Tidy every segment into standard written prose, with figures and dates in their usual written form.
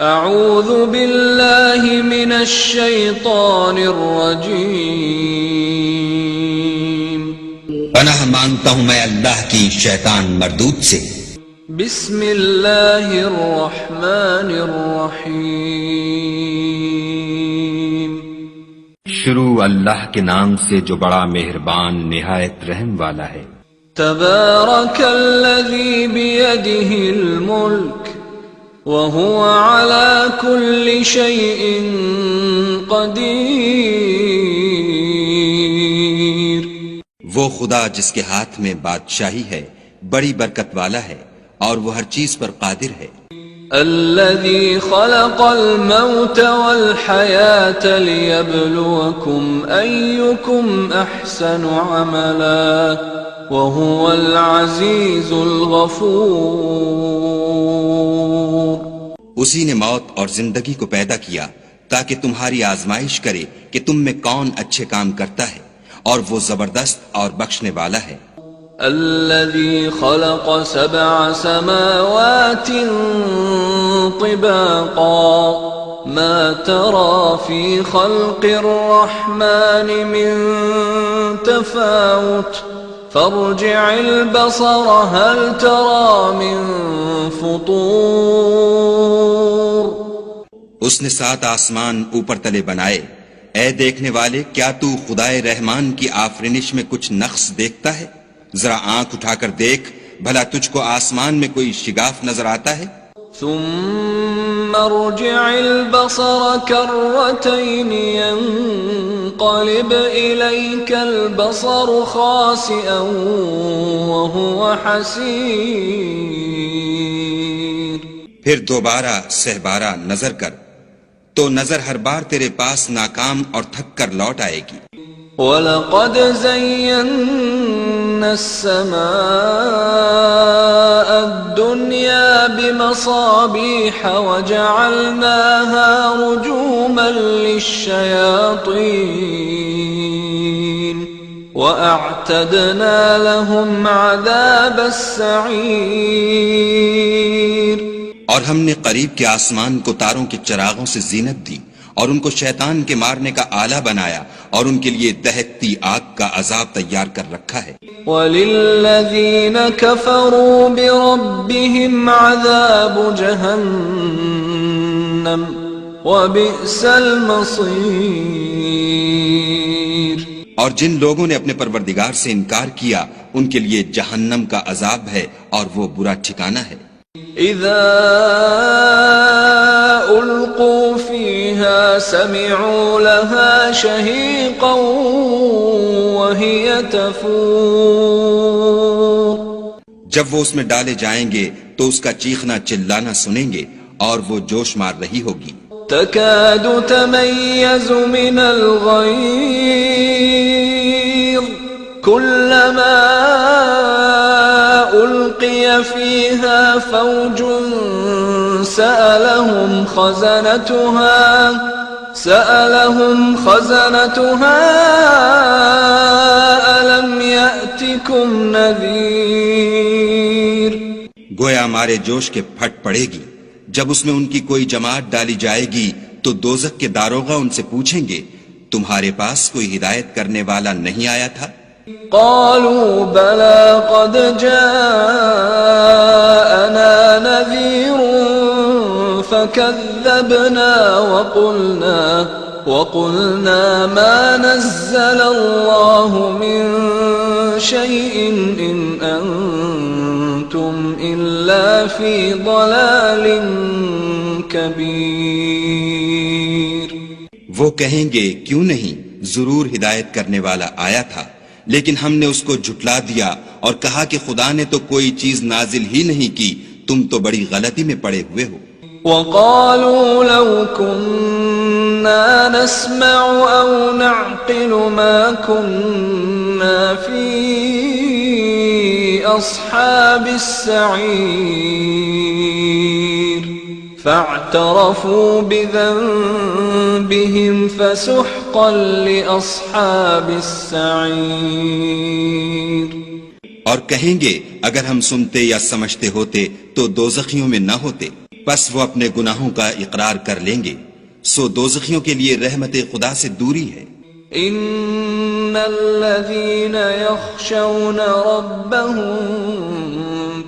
اعوذ باللہ من الشیطان الرجیم، پناہ مانگتا ہوں میں اللہ کی شیطان مردود سے۔ بسم اللہ الرحمن الرحیم، شروع اللہ کے نام سے جو بڑا مہربان نہایت رحم والا ہے۔ تبارک الذی بیدہ الملک وهو على كل شيء قدیر، وہ خدا جس کے ہاتھ میں بادشاہی ہے بڑی برکت والا ہے اور وہ ہر چیز پر قادر ہے۔ الذي خلق الموت والحياة ليبلوكم أيكم أحسن عملا وهو العزيز الغفور۔ اسی نے موت اور زندگی کو پیدا کیا تاکہ تمہاری آزمائش کرے کہ تم میں کون اچھے کام کرتا ہے، اور وہ زبردست اور بخشنے والا ہے۔ الذي خلق 7 سماوات طباقا ما ترى في خلق الرحمن من تفاوت فارجع البصر هل ترى من فطور۔ اس نے 7 آسمان اوپر تلے بنائے، اے دیکھنے والے کیا تو خدائے رحمان کی آفرینش میں کچھ نقص دیکھتا ہے؟ ذرا آنکھ اٹھا کر دیکھ، بھلا تجھ کو آسمان میں کوئی شگاف نظر آتا ہے؟ ثم ارجع البصر كرتين ينقلب إليك البصر خاسئا وهو حسير۔ پھر دوبارہ سہبارہ نظر کر تو نظر ہر بار تیرے پاس ناکام اور تھک کر لوٹ آئے گی۔ وَلَقَدْ زَيَّنَّا السَّمَاءَ الدُّنْيَا بِمَصَابِيحَ وَجَعَلْنَاهَا رُجُومًا لِلشَّيَاطِينِ وَأَعْتَدْنَا لَهُمْ عَذَابَ السَّعِيرِ۔ اور ہم نے قریب کے آسمان کو تاروں کے چراغوں سے زینت دی اور ان کو شیطان کے مارنے کا آلہ بنایا، اور ان کے لیے دہکتی آگ کا عذاب تیار کر رکھا ہے۔ وَلِلَّذِينَ كَفَرُوا بِرَبِّهِمْ عَذَابُ جَهَنَّمَ وَبِئْسَ الْمَصِيرُ۔ اور جن لوگوں نے اپنے پروردگار سے انکار کیا ان کے لیے جہنم کا عذاب ہے اور وہ برا ٹھکانہ ہے۔ اذا القوا فيها سمعوا لها شهيقا وهي تفور۔ جب وہ اس میں ڈالے جائیں گے تو اس کا چیخنا چلانا سنیں گے اور وہ جوش مار رہی ہوگی۔ تكاد تميز من الغيظ كلما ألقي فيها فوج سألهم خزنتها ألم يأتكم نذير۔ گویا مارے جوش کے پھٹ پڑے گی۔ جب اس میں ان کی کوئی جماعت ڈالی جائے گی تو دوزخ کے داروغہ ان سے پوچھیں گے تمہارے پاس کوئی ہدایت کرنے والا نہیں آیا تھا؟ قالوا بلى قد جاءنا نذير فكذبنا وقلنا ما نزل الله من شيء إن أنتم إلا في ضلال كبير۔ وہ کہیں گے کیوں نہیں، ضرور ہدایت کرنے والا آیا تھا، لیکن ہم نے اس کو جھٹلا دیا اور کہا کہ خدا نے تو کوئی چیز نازل ہی نہیں کی، تم تو بڑی غلطی میں پڑے ہوئے ہو۔ وَقَالُوا لَوْ كُنَّا نَسْمَعُ أَوْ نَعْقِلُ مَا كُنَّا فِي أَصْحَابِ السَّعِيرِ فَاعْتَرَفُوا بِذَنبِهِمْ فَسُحْقًا لِأَصْحَابِ السَّعِيرِ۔ اور کہیں گے اگر ہم سنتے یا سمجھتے ہوتے تو دوزخیوں میں نہ ہوتے۔ پس وہ اپنے گناہوں کا اقرار کر لیں گے، سو دوزخیوں کے لیے رحمت خدا سے دوری ہے۔ ان الذين يخشون ربهم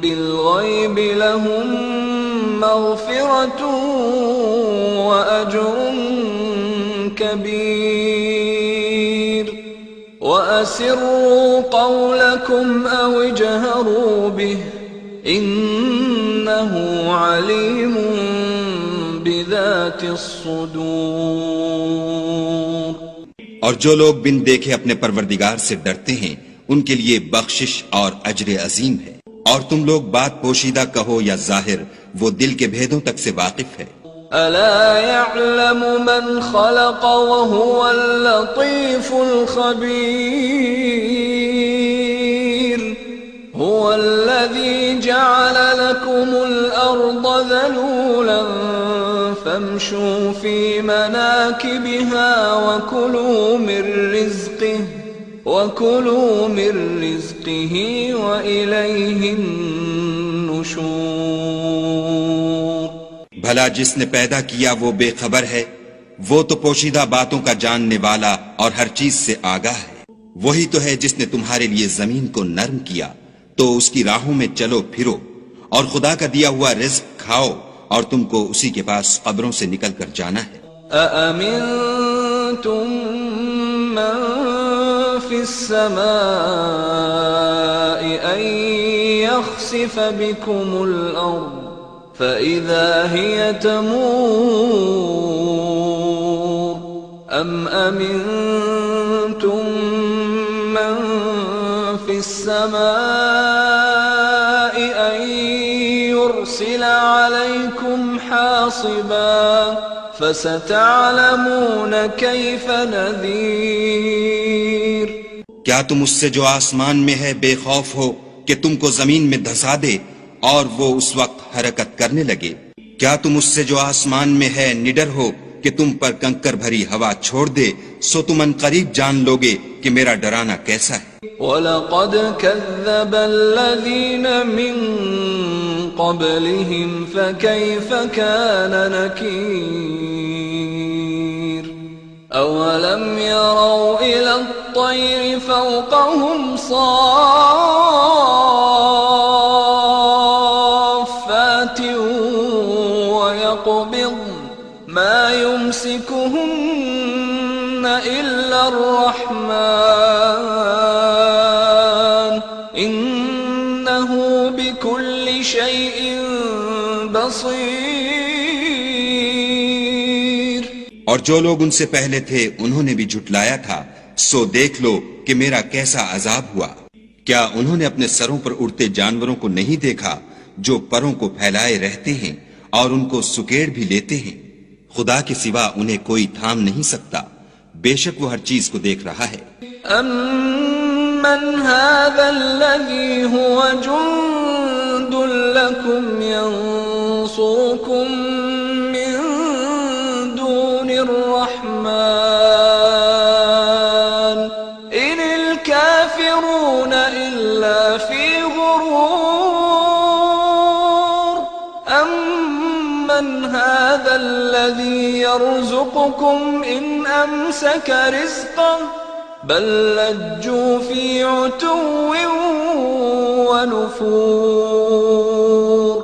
بالغيب لهم مغفرة واجر كبير واسروا قولكم او اجهروا به انه عليم بذات الصدور۔ اور جو لوگ بن دیکھے اپنے پروردگار سے ڈرتے ہیں ان کے لیے بخشش اور اجر عظیم ہے۔ اور تم لوگ بات پوشیدہ کہو یا ظاہر، وہ دل کے بھیدوں تک سے واقف ہے۔ ألا يعلم من خلق وهو اللطيف الخبير هو الذي جعل لكم الأرض ذلولا فامشوا في مناكبها وكلوا من رزقه وإليه النشور۔ بھلا جس نے پیدا کیا وہ بے خبر ہے، وہ تو پوشیدہ باتوں کا جاننے والا اور ہر چیز سے آگاہ ہے۔ وہی تو ہے جس نے تمہارے لیے زمین کو نرم کیا، تو اس کی راہوں میں چلو پھرو اور خدا کا دیا ہوا رزق کھاؤ، اور تم کو اسی کے پاس قبروں سے نکل کر جانا ہے۔ أأمنتم من في السماء أن يخسف بكم الأرض فإذا هي تمور أم أمنتم من في السماء أن يرسل عليكم حاصبا فستعلمون كيف نذير۔ کیا تم اس سے جو آسمان میں ہے بے خوف ہو کہ تم کو زمین میں دھسا دے اور وہ اس وقت حرکت کرنے لگے؟ کیا تم اس سے جو آسمان میں ہے نڈر ہو کہ تم پر کنکر بھری ہوا چھوڑ دے؟ سو تم ان قریب جان لوگے کہ میرا ڈرانا کیسا ہے۔ وَلَقَدْ كَذَّبَ الَّذِينَ مِن قَبْلِهِمْ فَكَيْفَ كَانَ نَكِيرِ أَوَلَمْ يَرَوْا إِلَى الطَّيْرِ فَوْقَهُمْ صَافَّاتٍ وَيَقْبِضْنَ مَا يُمْسِكُهُنَّ إِلَّا الرَّحْمَنُ إِنَّهُ بِكُلِّ شَيْءٍ بَصِيرٌ۔ اور جو لوگ ان سے پہلے تھے انہوں نے بھی جھٹلایا تھا، سو دیکھ لو کہ میرا کیسا عذاب ہوا۔ کیا انہوں نے اپنے سروں پر اڑتے جانوروں کو نہیں دیکھا جو پروں کو پھیلائے رہتے ہیں اور ان کو سکیڑ بھی لیتے ہیں؟ خدا کے سوا انہیں کوئی تھام نہیں سکتا، بے شک وہ ہر چیز کو دیکھ رہا ہے۔ أَمَّنْ هَذَا الَّذِي هُوَ جُنْدٌ لَكُمْ يَنْصُرُكُمْ مِنْ دُونِ الرَّحْمَنِ إِنِ الْكَافِرُونَ إِلَّا فِي غُرُورٍ أَمَّنْ هَذَا الَّذِي يَرْزُقُكُمْ إِنْ أَمْسَكَ رِزْقَهُ بل لجوا في عتو ونفور۔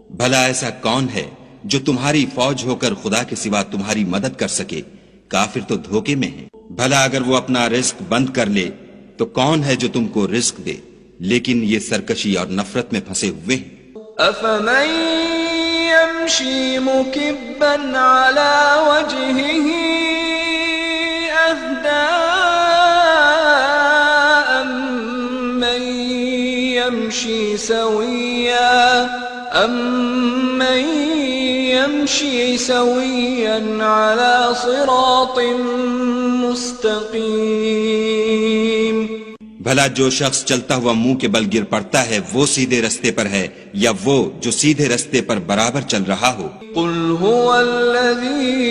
بھلا ایسا کون ہے جو تمہاری فوج ہو کر خدا کے سوا تمہاری مدد کر سکے؟ کافر تو دھوکے میں ہیں۔ بھلا اگر وہ اپنا رزق بند کر لے تو کون ہے جو تم کو رزق دے؟ لیکن یہ سرکشی اور نفرت میں پھنسے ہوئے ہیں۔ أفمن يمشي مكبا على وجهه أهدى أمن يمشي سويا على صراط مستقيم۔ بھلا جو شخص چلتا ہوا منہ کے بل گر پڑتا ہے وہ سیدھے رستے پر ہے یا وہ جو سیدھے رستے پر برابر چل رہا ہو؟ قل هو الذي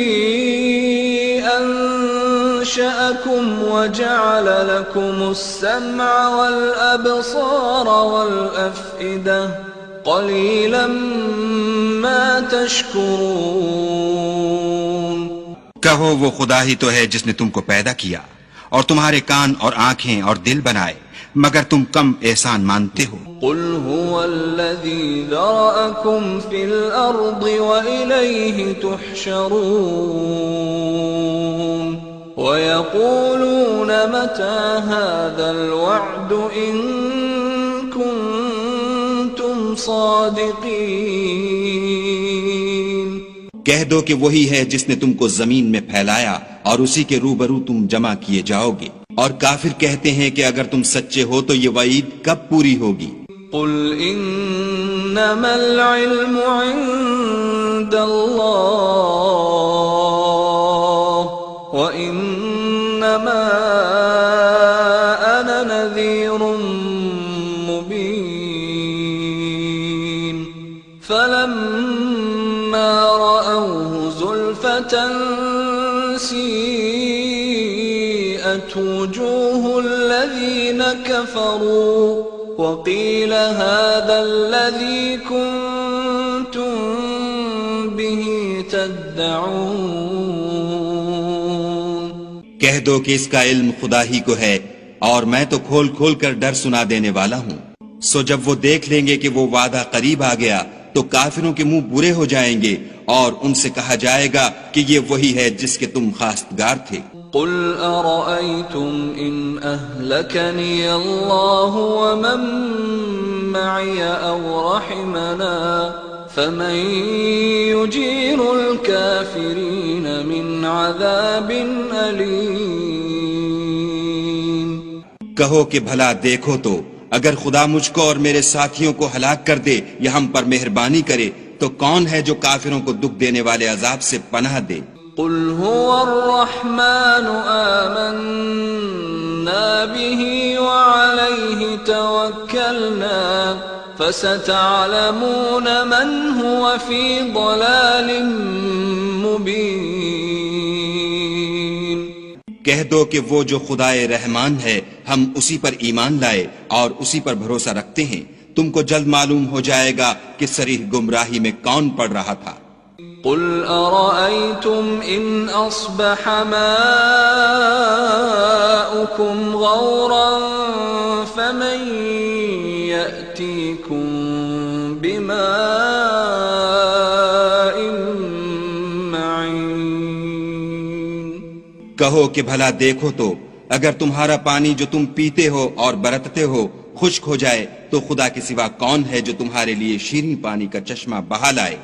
أنشأكم وجعل لكم السمع والأبصار والأفئدة قليلا ما تشكرون کہو وہ خدا ہی تو ہے جس نے تم کو پیدا کیا اور تمہارے کان اور آنکھیں اور دل بنائے، مگر تم کم احسان مانتے ہو۔ قل هو الذي ذرأكم في الأرض وإليه تحشرون ويقولون متى هذا الوعد إن كنتم صادقين۔ کہہ دو کہ وہی ہے جس نے تم کو زمین میں پھیلایا اور اسی کے روبرو تم جمع کیے جاؤ گے، اور کافر کہتے ہیں کہ اگر تم سچے ہو تو یہ وعید کب پوری ہوگی؟ قل انما العلم عند اللہ وانما انا نذیر مبین فلما رأوه زلفة سیئت وجوه الذین كفروا وقيل هذا الذي كنتم به تدعون۔ کہہ دو کہ اس کا علم خدا ہی کو ہے اور میں تو کھول کھول کر ڈر سنا دینے والا ہوں۔ سو جب وہ دیکھ لیں گے کہ وہ وعدہ قریب آ گیا تو کافروں کے منہ برے ہو جائیں گے اور ان سے کہا جائے گا کہ یہ وہی ہے جس کے تم خواستگار تھے۔ قل أرأيتم إن أهلكني الله ومن معي أو رحمنا فمن يجير الكافرين من عذاب أليم۔ کہو کہ بھلا دیکھو تو اگر خدا مجھ کو اور میرے ساتھیوں کو ہلاک کر دے یا ہم پر مہربانی کرے تو کون ہے جو کافروں کو دکھ دینے والے عذاب سے پناہ دے؟ قل هو الرحمن آمنا به وعليه توكلنا فستعلمون من هو في ضلال مبين۔ کہہ دو کہ وہ جو خدائے رحمان ہے ہم اسی پر ایمان لائے اور اسی پر بھروسہ رکھتے ہیں، تم کو جلد معلوم ہو جائے گا کہ صریح گمراہی میں کون پڑ رہا تھا۔ قل أرأيتم إن أصبح ماؤكم غورا فمن يأتيكم بماء معين۔ کہو کہ بھلا دیکھو تو اگر تمہارا پانی جو تم پیتے ہو اور برتتے ہو خشک ہو جائے تو خدا کے سوا کون ہے جو تمہارے لیے شیریں پانی کا چشمہ بہا لائے؟